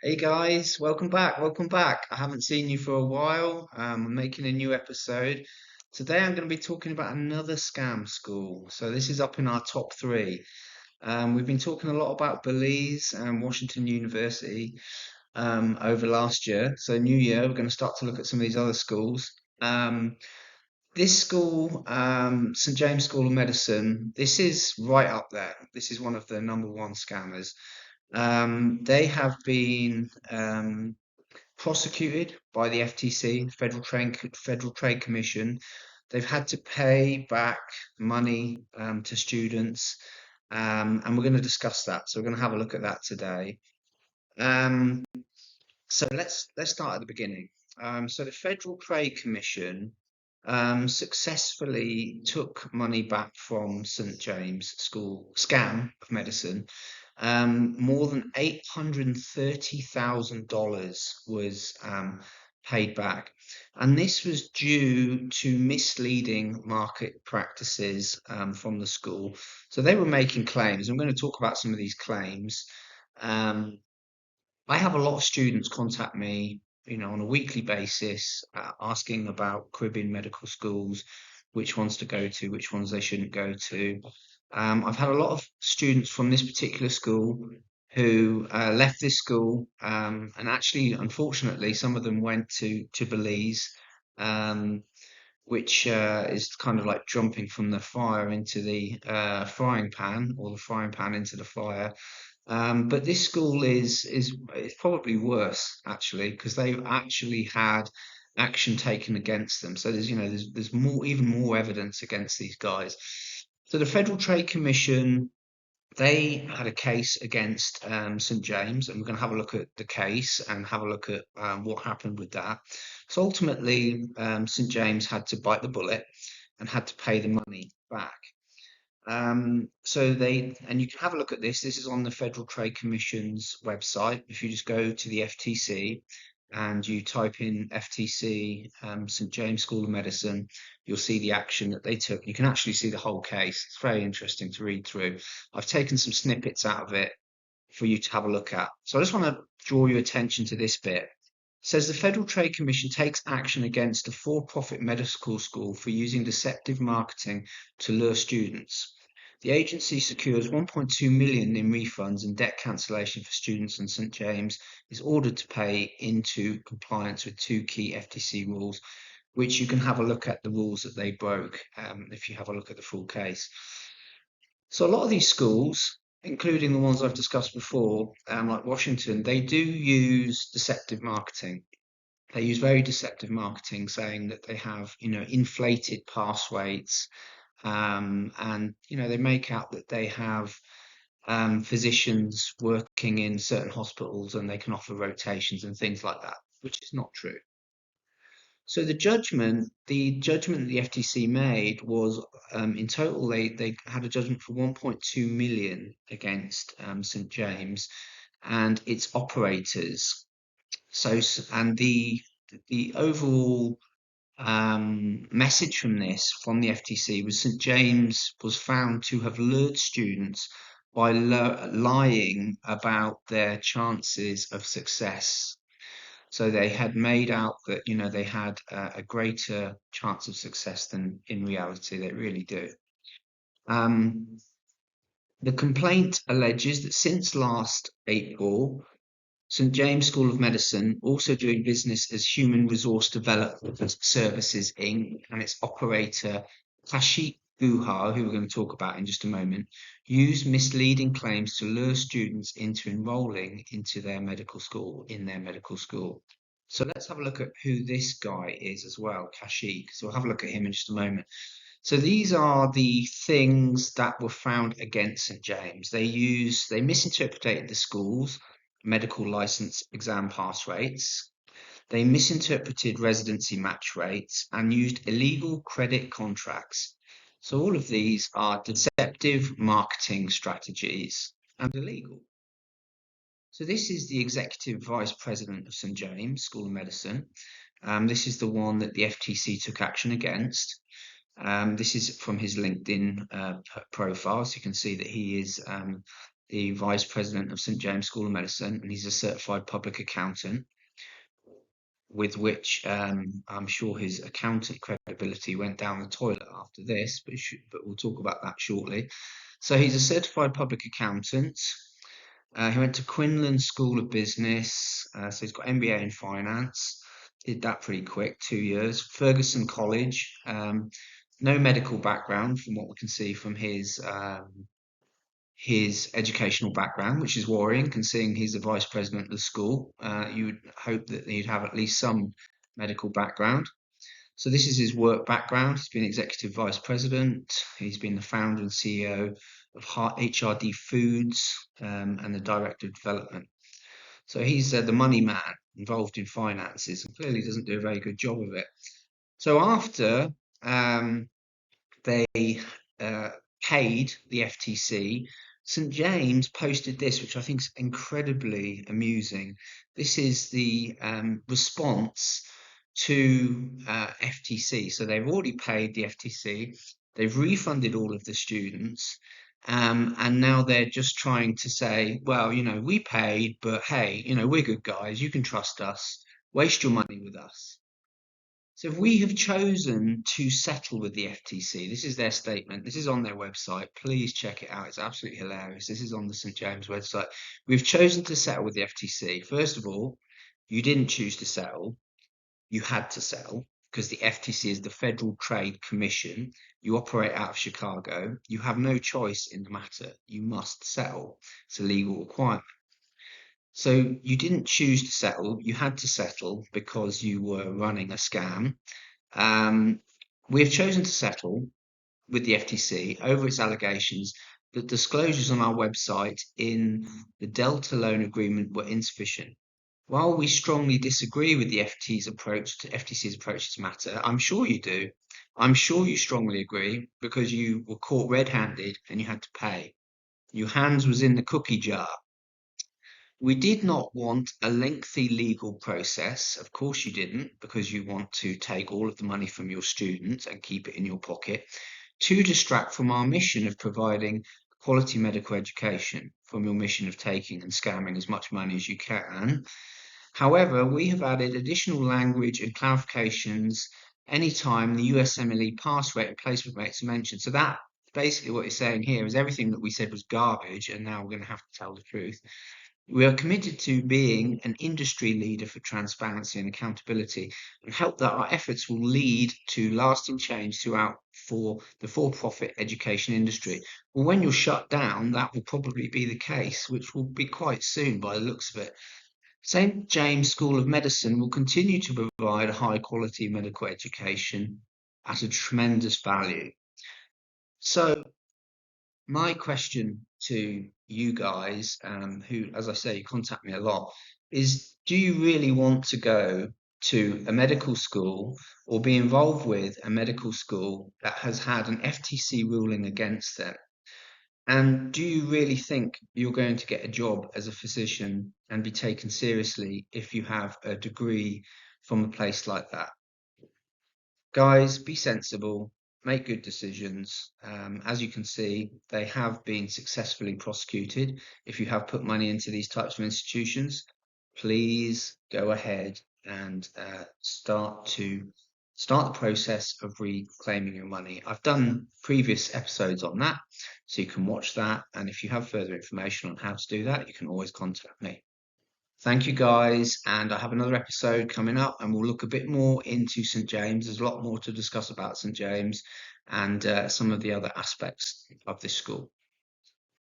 Hey guys, welcome back. Welcome back. I haven't seen you for a while. I'm making a new episode. Today I'm going to be talking about another scam school. So this is up in our top three. We've been talking a lot about Belize and Washington University over last year. So new year, we're going to start to look at some of these other schools. Um, this school, St. James School of Medicine, this is right up there. This is one of the number one scammers. They have been prosecuted by the FTC, Federal Trade Commission. They've had to pay back money to students, and we're going to discuss that. So we're going to have a look at that today. Um, so let's start at the beginning. So the Federal Trade Commission successfully took money back from St James School Scam of Medicine. More than $830,000 was paid back, and this was due to misleading market practices from the school. So they were making claims. I'm going to talk about some of these claims. Um, I have a lot of students contact me, on a weekly basis, asking about Caribbean medical schools, which ones to go to, which ones they shouldn't go to. I've had a lot of students from this particular school who left this school, and actually, unfortunately, some of them went to Belize, um, which is kind of like jumping from the fire into the frying pan, or the frying pan into the fire. But this school is probably worse actually, because they've actually had action taken against them. So there's more, even more evidence against these guys. So the Federal Trade Commission, they had a case against St James, and we're going to have a look at the case and have a look at what happened with that. So ultimately, St James had to bite the bullet and had to pay the money back. And you can have a look at this. This is on the Federal Trade Commission's website. If you just go to the FTC and you type in FTC, St James School of Medicine, you'll see the action that they took. You can actually see the whole case. It's very interesting to read through. I've taken some snippets out of it for you to have a look at. So I just want to draw your attention to this bit. It says the Federal Trade Commission takes action against a for-profit medical school for using deceptive marketing to lure students. The agency secures 1.2 million in refunds and debt cancellation for students, and St James is ordered to pay into compliance with two key FTC rules, which you can have a look at the rules that they broke if you have a look at the full case. So a lot of these schools, including the ones I've discussed before, like Washington, they do use deceptive marketing. They use very deceptive marketing, saying that they have, inflated pass rates, and they make out that they have physicians working in certain hospitals and they can offer rotations and things like that, which is not true. So the judgment the FTC made was, in total, they had a judgment for 1.2 million against St James and its operators. And the overall message from this, from the FTC, was St James was found to have lured students by lying about their chances of success. So they had made out that, they had a greater chance of success than in reality they really do. Um, the complaint alleges that since last April, St James School of Medicine, also doing business as Human Resource Development Services Inc., and its operator Kashif Guha, who we're going to talk about in just a moment, used misleading claims to lure students into enrolling into their medical school, in their medical school. So let's have a look at who this guy is as well, Kashif. So we'll have a look at him in just a moment. So these are the things that were found against St James. They misinterpreted the school's medical license exam pass rates. They misinterpreted residency match rates and used illegal credit contracts. So all of these are deceptive marketing strategies and illegal. So this is the executive vice president of St James School of Medicine. This is the one that the FTC took action against. This is from his LinkedIn profile, so you can see that he is the vice president of St James School of Medicine, and he's a certified public accountant, with which I'm sure his accountant credibility went down the toilet after this, but we'll talk about that shortly. So he's a certified public accountant. He went to Quinlan School of Business, so he's got MBA in finance. Did that pretty quick, 2 years. Ferguson College, no medical background from what we can see from his educational background, which is worrying, considering he's the vice president of the school. You would hope that he'd have at least some medical background. So this is his work background. He's been executive vice president. He's been the founder and CEO of HRD Foods and the director of development. So he's the money man involved in finances and clearly doesn't do a very good job of it. So after they paid the FTC, St James posted this, which I think is incredibly amusing. This is the response to FTC. So they've already paid the FTC, they've refunded all of the students, and now they're just trying to say, well, we paid, but hey, we're good guys, you can trust us, waste your money with us. So if we have chosen to settle with the FTC, this is their statement, this is on their website, please check it out, it's absolutely hilarious. This is on the St James website. We've chosen to settle with the FTC. First of all, you didn't choose to settle, you had to settle, because the FTC is the Federal Trade Commission. You operate out of Chicago. You have no choice in the matter. You must settle. It's a legal requirement. So you didn't choose to settle. You had to settle because you were running a scam. We've chosen to settle with the FTC over its allegations that disclosures on our website in the Delta loan agreement were insufficient. While we strongly disagree with the FTC's approach to this matter, I'm sure you do. I'm sure you strongly agree because you were caught red-handed and you had to pay. Your hands was in the cookie jar. We did not want a lengthy legal process. Of course you didn't, because you want to take all of the money from your students and keep it in your pocket, to distract from our mission of providing quality medical education, from your mission of taking and scamming as much money as you can. However, we have added additional language and clarifications anytime the USMLE pass rate and placement rates are mentioned. So that basically what he's saying here is everything that we said was garbage, and now we're going to have to tell the truth. We are committed to being an industry leader for transparency and accountability, and hope that our efforts will lead to lasting change throughout for the for-profit education industry. Well, when you're shut down, that will probably be the case, which will be quite soon by the looks of it. St James School of Medicine will continue to provide a high-quality medical education at a tremendous value. So my question to you guys, who, as I say, contact me a lot, is do you really want to go to a medical school or be involved with a medical school that has had an FTC ruling against them? And do you really think you're going to get a job as a physician and be taken seriously if you have a degree from a place like that? Guys, be sensible, make good decisions. As you can see, they have been successfully prosecuted. If you have put money into these types of institutions, please go ahead and start the process of reclaiming your money. I've done previous episodes on that, so you can watch that. And if you have further information on how to do that, you can always contact me. Thank you guys, and I have another episode coming up, and we'll look a bit more into St James. There's a lot more to discuss about St James and some of the other aspects of this school.